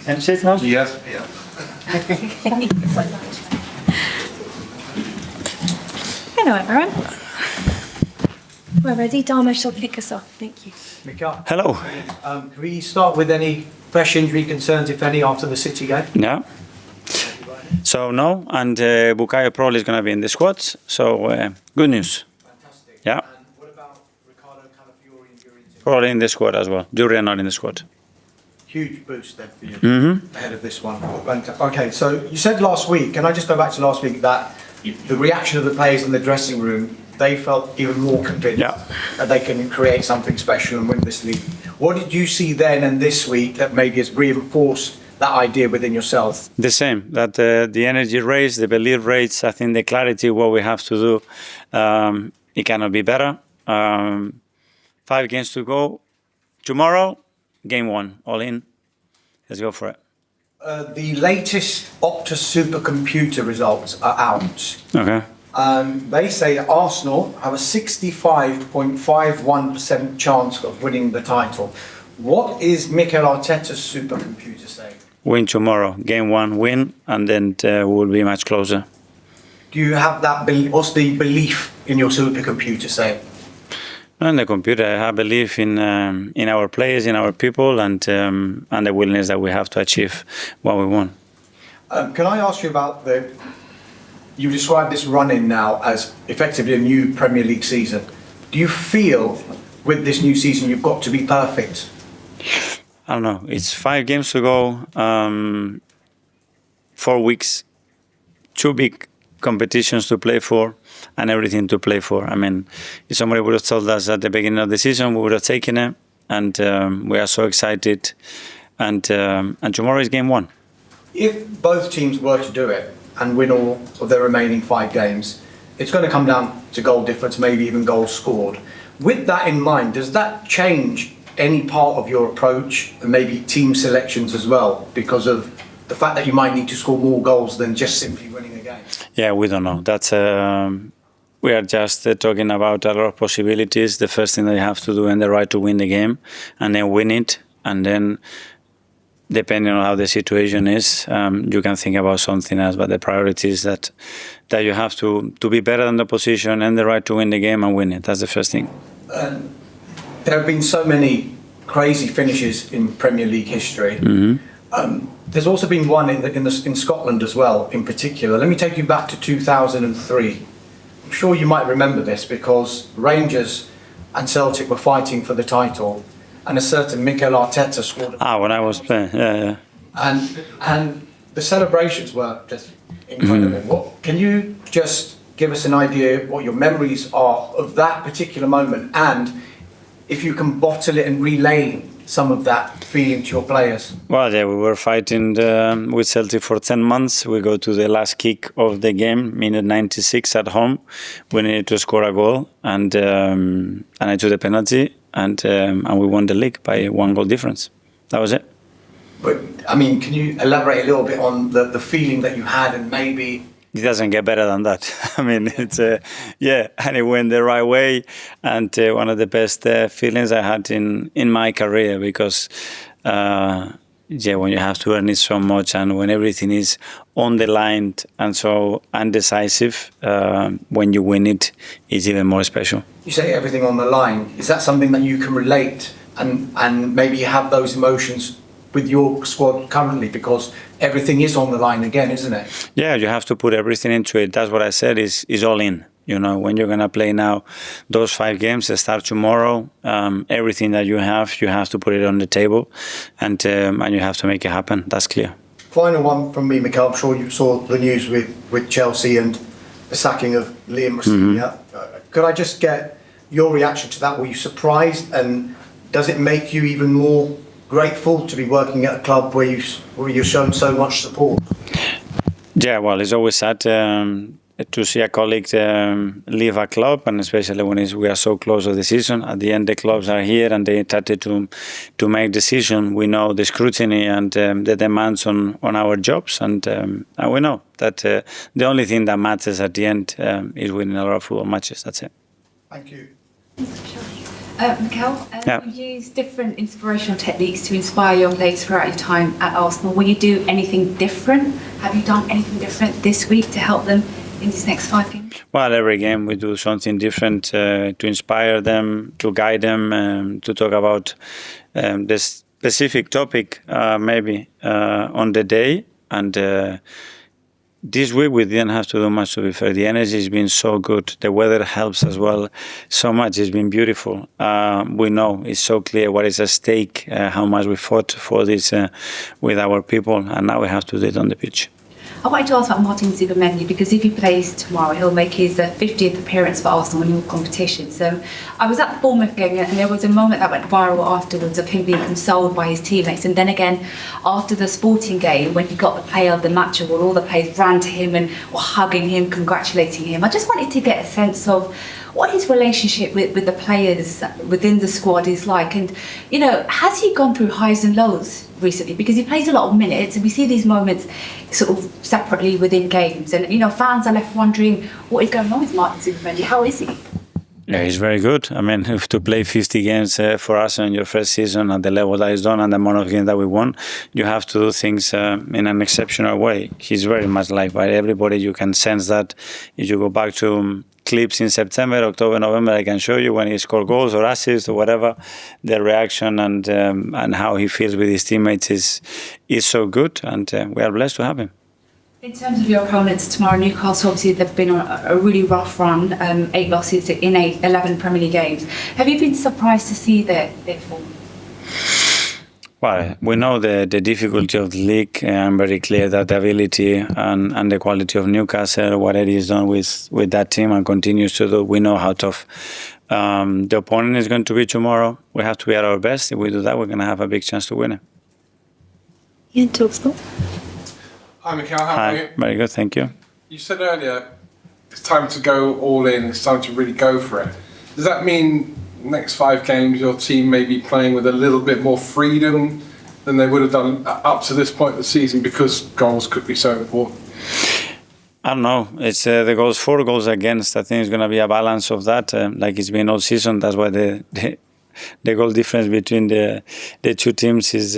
Hemschicht noch? Yes. Yeah. Hello, everyone. We're ready. Dharma shall kick us off. Thank you. Mikel, Hello. can we start with any fresh injury concerns, if any, after the City game? Yeah. So no, and Bukayo probably is going to be in the squad. So good news. Fantastic. Yeah. And what about Riccardo, Calafiori and Jurrien Timber? Probably in the squad as well. Jurrien not in the squad. Huge boost there for you ahead of this one. Okay, so you said last week, can I just go back to last week, that the reaction of the players in the dressing room, they felt even more convinced that they can create something special and win this league. What did you see then and this week that maybe has reinforced that idea within yourself? The same, that the energy raised, the belief raised, I think the clarity, what we have to do, it cannot be better. 5 games to go. Tomorrow, game 1, all in. Let's go for it. The latest Opta supercomputer results are out. Okay. They say that Arsenal have a 65.51% chance of winning the title. What is Mikel Arteta's supercomputer saying? Win tomorrow. Game 1, win, and then we'll be much closer. Do you have that belief? What's the belief in your supercomputer saying? In the computer, I have belief in our players, in our people, and the willingness that we have to achieve what we want. Can I ask you about you described this run-in now as effectively a new Premier League season. Do you feel with this new season you've got to be perfect? I don't know. It's 5 games to go, 4 weeks, 2 big competitions to play for, and everything to play for. I mean, if somebody would have told us at the beginning of the season, we would have taken it, and we are so excited. And tomorrow is game 1. If both teams were to do it and win all of their remaining 5 games, it's going to come down to goal difference, maybe even goals scored. With that in mind, does that change any part of your approach and maybe team selections as well, because of the fact that you might need to score more goals than just simply winning a game? Yeah, we don't know. That's we are just talking about a lot of possibilities. The first thing that you have to do and the right to win the game, and then win it, and then depending on how the situation is, you can think about something else. But the priority is that you have to be better than the opposition and the right to win the game and win it. That's the first thing. There have been so many crazy finishes in Premier League history. There's also been one in Scotland as well, in particular. Let me take you back to 2003. I'm sure you might remember this because Rangers and Celtic were fighting for the title, and a certain Mikel Arteta scored. When I was playing, yeah. And the celebrations were just incredible. Can you just give us an idea what your memories are of that particular moment, and if you can bottle it and relay some of that feeling to your players? Well, yeah, we were fighting with Celtic for 10 months. We go to the last kick of the game, minute 96 at home. We needed to score a goal, and I took the penalty, and we won the league by 1 goal difference. That was it. But I mean, can you elaborate a little bit on the feeling that you had, and maybe? It doesn't get better than that. I mean, it's and it went the right way, and one of the best feelings I had in my career, because when you have to earn it so much and when everything is on the line and so undecisive, when you win it, it's even more special. You say everything on the line. Is that something that you can relate and maybe you have those emotions with your squad currently, because everything is on the line again, isn't it? Yeah, you have to put everything into it. That's what I said, is all in. You know, when you're going to play now those 5 games that start tomorrow, everything that you have to put it on the table, and you have to make it happen. That's clear. Final one from me, Mikel. I'm sure you saw the news with Chelsea and the sacking of Liam Rossi. Could I just get your reaction to that? Were you surprised, and does it make you even more grateful to be working at a club where you're shown so much support? Yeah, well, it's always sad to see a colleague leave a club, and especially when we are so close to the season. At the end, the clubs are here and they started to make decisions. We know the scrutiny and the demands on our jobs, and we know that the only thing that matters at the end is winning a lot of football matches. That's it. Thank you. Mikel, Yeah. you use different inspirational techniques to inspire your players throughout your time at Arsenal. Will you do anything different? Have you done anything different this week to help them in these next 5 games? Well, every game we do something different to inspire them, to guide them, to talk about this specific topic maybe on the day. And this week we didn't have to do much, to be fair. The energy has been so good. The weather helps as well so much. It's been beautiful. We know it's so clear what is at stake, how much we fought for this with our people, and now we have to do it on the pitch. I wanted to ask about Martin Zubimendi, because if he plays tomorrow, he'll make his 50th appearance for Arsenal in all competitions. So I was at the Bournemouth game, and there was a moment that went viral afterwards of him being consoled by his teammates. And then again, after the Sporting game, when he got the player of the match award, all the players ran to him and were hugging him, congratulating him. I just wanted to get a sense of what his relationship with the players within the squad is like. And, you know, has he gone through highs and lows recently? Because he plays a lot of minutes, and we see these moments sort of separately within games. And, you know, fans are left wondering what is going on with Martin Zubimendi. How is he? Yeah, he's very good. I mean, to play 50 games for us in your first season at the level that he's done and the amount of games that we won, you have to do things in an exceptional way. He's very much liked by everybody. You can sense that if you go back to clips in September, October, November. I can show you when he scored goals or assists or whatever. The reaction and how he feels with his teammates is so good, and we are blessed to have him. In terms of your opponents tomorrow, Newcastle, obviously they've been on a really rough run, 8 losses in 11 Premier League games. Have you been surprised to see their form? Well, we know the difficulty of the league. I'm very clear that the ability and the quality of Newcastle, what Eddie has done with that team and continues to do, we know how tough the opponent is going to be tomorrow. We have to be at our best. If we do that, we're going to have a big chance to win it. Ian Talksport. Hi, Mikel. How are you? Very good, thank you. You said earlier it's time to go all in. It's time to really go for it. Does that mean next 5 games your team may be playing with a little bit more freedom than they would have done up to this point of the season, because goals could be so important? I don't know. It's the goals for, goals against. I think it's going to be a balance of that, like it's been all season. That's why the goal difference between the two teams is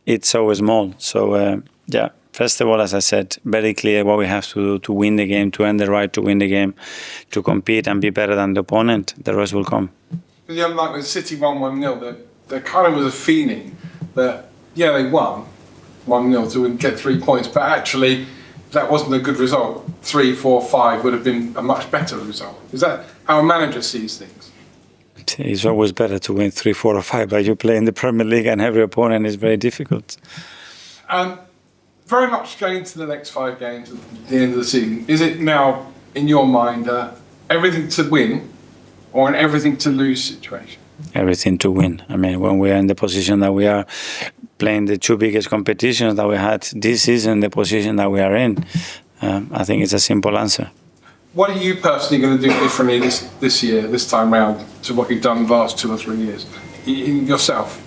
it's so small. So yeah. First of all, as I said, very clear what we have to do to win the game, to earn the right to win the game, to compete and be better than the opponent. The rest will come. Yeah, like with City 1-1-0, there kind of was a feeling that, yeah, they won 1-0 to get 3 points, but actually that wasn't a good result. 3, 4, 5 would have been a much better result. Is that how a manager sees things? It's always better to win 3, 4 or 5, but you play in the Premier League and every opponent is very difficult. Very much going to the next 5 games at the end of the season. Is it now, in your mind, everything to win or an everything to lose situation? Everything to win. I mean, when we are in the position that we are playing the 2 biggest competitions that we had this season, the position that we are in, I think it's a simple answer. What are you personally going to do differently this year, this time round, to what you've done the last 2 or 3 years? Yourself?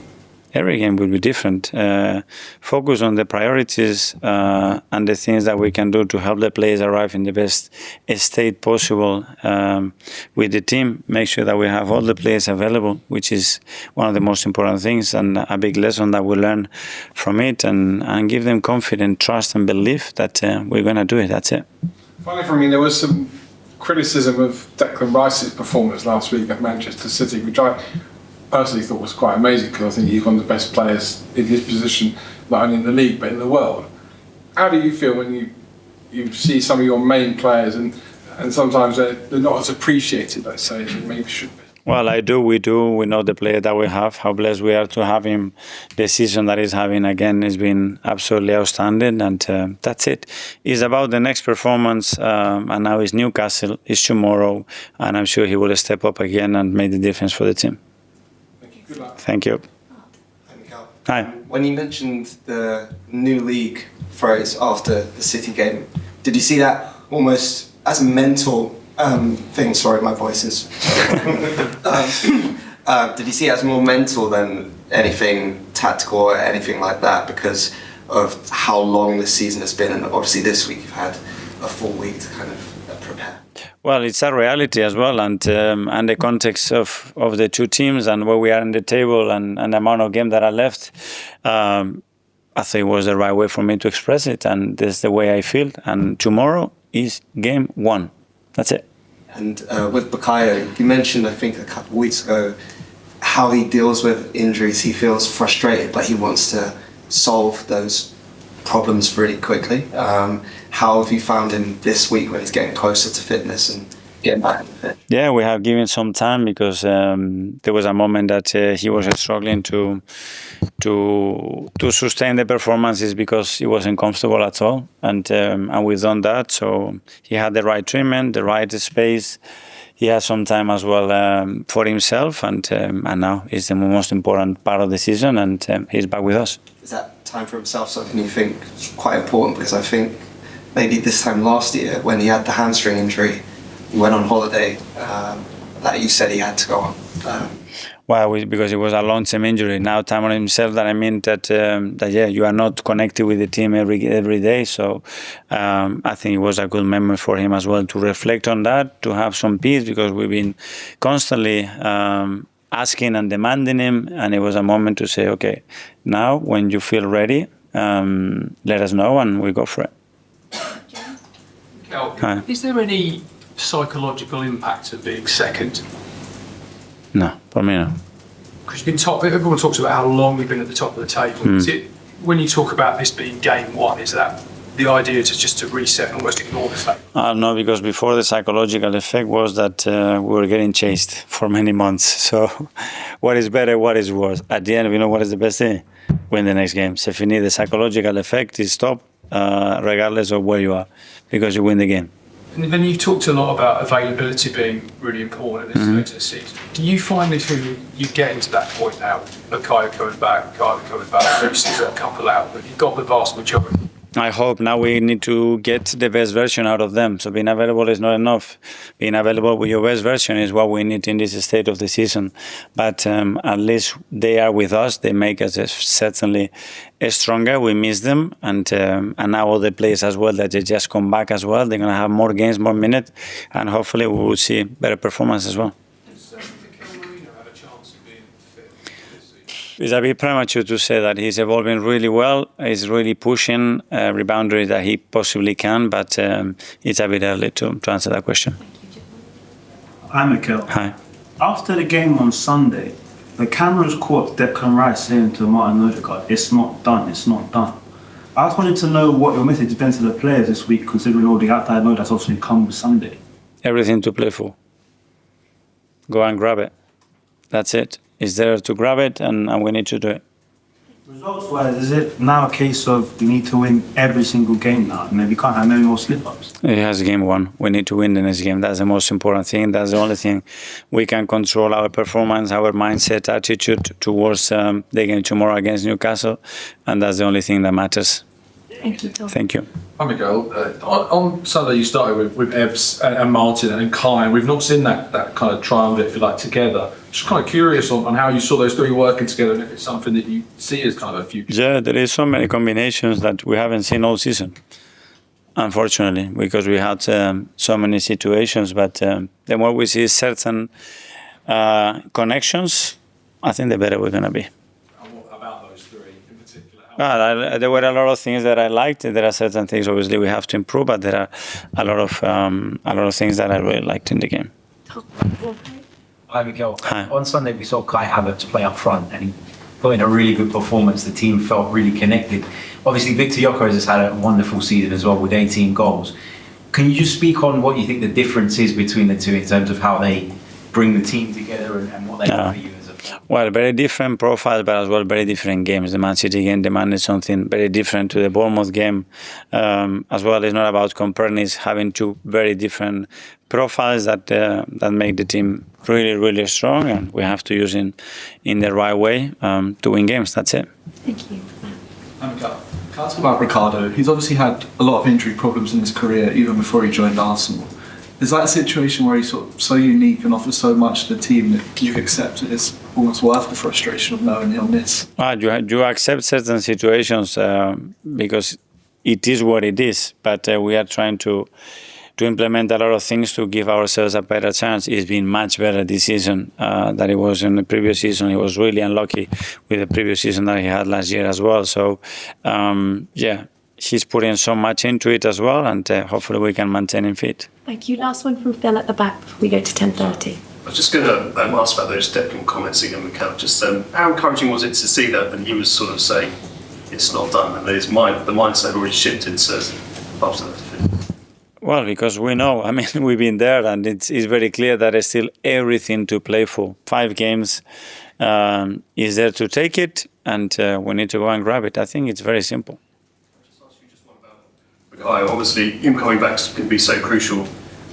Every game will be different. Focus on the priorities and the things that we can do to help the players arrive in the best state possible with the team. Make sure that we have all the players available, which is one of the most important things, and a big lesson that we learn from it, and give them confidence, trust and belief that we're going to do it. That's it. Finally, for me, there was some criticism of Declan Rice's performance last week at Manchester City, which I personally thought was quite amazing, because I think he's one of the best players in his position, not only in the league but in the world. How do you feel when you see some of your main players and sometimes they're not as appreciated, let's say, as they maybe should be? Well, I do. We do. We know the player that we have, how blessed we are to have him. The season that he's having, again, has been absolutely outstanding, and that's it. It's about the next performance, and now it's Newcastle, it's tomorrow, and I'm sure he will step up again and make the difference for the team. Good luck. Thank you. Hi, Mikel. Hi. When you mentioned the new league phrase after the City game, did you see that almost as a mental thing? Sorry, my voice is... did you see it as more mental than anything tactical or anything like that, because of how long this season has been, and obviously this week you've had a full week to kind of prepare? Well, Well, it's a reality as well, and the context of the two teams and where we are in the table and the amount of game that are left. I think it was the right way for me to express it, and that's the way I feel. And tomorrow is game 1. That's it. And with Bukayo, you mentioned, I think, a couple of weeks ago, how he deals with injuries. He feels frustrated, but he wants to solve those problems really quickly. How have you found him this week when he's getting closer to fitness and getting back in the fit? Yeah, we have given some time because there was a moment that he was struggling to sustain the performances because he wasn't comfortable at all, and we've done that. So he had the right treatment, the right space. He has some time as well for himself, and now it's the most important part of the season, and he's back with us. Is that time for himself something you think is quite important? Because I think maybe this time last year when he had the hamstring injury, he went on holiday, that you said he had to go on. Well, because it was a long-term injury. Now, time on himself. That I mean that you are not connected with the team every day. So I think it was a good memory for him as well to reflect on that, to have some peace, because we've been constantly asking and demanding him, and it was a moment to say, okay, now when you feel ready, let us know and we go for it. Mikel, is there any psychological impact of being second? No, for me no. Because everyone talks about how long we've been at the top of the table. Is it, when you talk about this being game 1, is that the idea to reset and almost ignore the fact? No, because before the psychological effect was that we were getting chased for many months. So what is better, what is worse? At the end, we know what is the best thing? Win the next game. So if you need the psychological effect, is stop, regardless of where you are, because you win the game. And then you've talked a lot about availability being really important at this stage of the season. Do you find if you get into that point now, Bukayo coming back, Kai coming back, Bruce's a couple out, but you've got the vast majority? I hope now we need to get the best version out of them. So being available is not enough. Being available with your best version is what we need in this state of the season. But at least they are with us. They make us certainly stronger. We miss them. And now all the players as well, that they just come back as well. They're going to have more games, more minutes. And hopefully we will see better performance as well. It's a bit premature to say that. He's evolving really well. He's really pushing every boundary that he possibly can, but it's a bit early to answer that question. Hi, Mikel. Hi. After the game on Sunday, the cameras caught Declan Rice saying to Martin Odegaard, "It's not done, it's not done." I just wanted to know what your message has been to the players this week, considering all the outside noise that's obviously come with Sunday. Everything to play for. Go and grab it. That's it. It's there to grab it, and we need to do it. Results-wise, is it now a case of we need to win every single game now, and maybe can't have any more slip-ups? It has game 1. We need to win the next game. That's the most important thing. That's the only thing we can control: our performance, our mindset, attitude towards the game tomorrow against Newcastle, and that's the only thing that matters. Thank you. Thank you. Hi Miguel. On Sunday you started with Ebbs and Martin and Kai, and we've not seen that kind of triumvirate, if you like, together. Just kind of curious on how you saw those three working together, and if it's something that you see as kind of a future. Yeah, there is so many combinations that we haven't seen all season, unfortunately, because we had so many situations. But the more we see certain connections, I think the better we're going to be. There were a lot of things that I liked. There are certain things, obviously, we have to improve, but there are a lot of things that I really liked in the game. Hi, Mikel. Hi. On Sunday, we saw Kai Havertz play up front, and he put in a really good performance. The team felt really connected. Obviously, Viktor Gyokeres has had a wonderful season as well with 18 goals. Can you just speak on what you think the difference is between the two in terms of how they bring the team together and what they offer you? Well, very different profiles, but as well very different games. The Man City game demanded something very different to the Bournemouth game. As well, it's not about comparing, it's having two very different profiles that make the team really, really strong, and we have to use it in the right way to win games. That's it. Thank you. Can I ask about Riccardo? He's obviously had a lot of injury problems in his career, even before he joined Arsenal. Is that a situation where he's sort of so unique and offers so much to the team that you accept it is almost worth the frustration of knowing he'll miss? You accept certain situations because it is what it is, but we are trying to to implement a lot of things to give ourselves a better chance. It's been much better this season than it was in the previous season. He was really unlucky with the previous season that he had last year as well. So, yeah, he's putting so much into it as well, and hopefully we can maintain him fit. Thank you. Last one from Phil at the back before we go to 10:30. I was just going to ask about those Declan comments again, Mikel. Just how encouraging was it to see that when he was sort of saying it's not done, and his mind, the mindset had already shifted to after that? Well, because we know, I mean, we've been there, and it's very clear that there's still everything to play for. 5 games is there to take it, and we need to go and grab it. I think it's very simple. Obviously, him coming back can be so crucial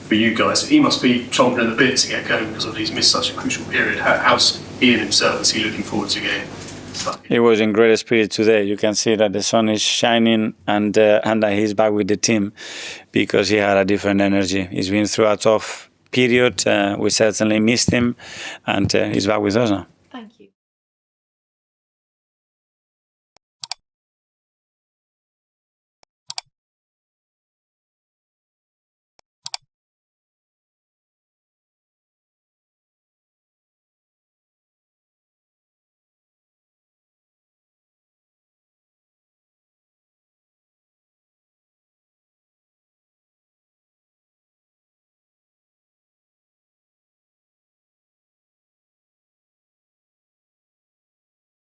for you guys. He must be chomping at the bit to get going because he's missed such a crucial period. How's Ian himself? Is he looking forward to getting stuck in? He was in great spirit today. You can see that the sun is shining, and that he's back with the team because he had a different energy. He's been through a tough period. We certainly missed him, and he's back with us now.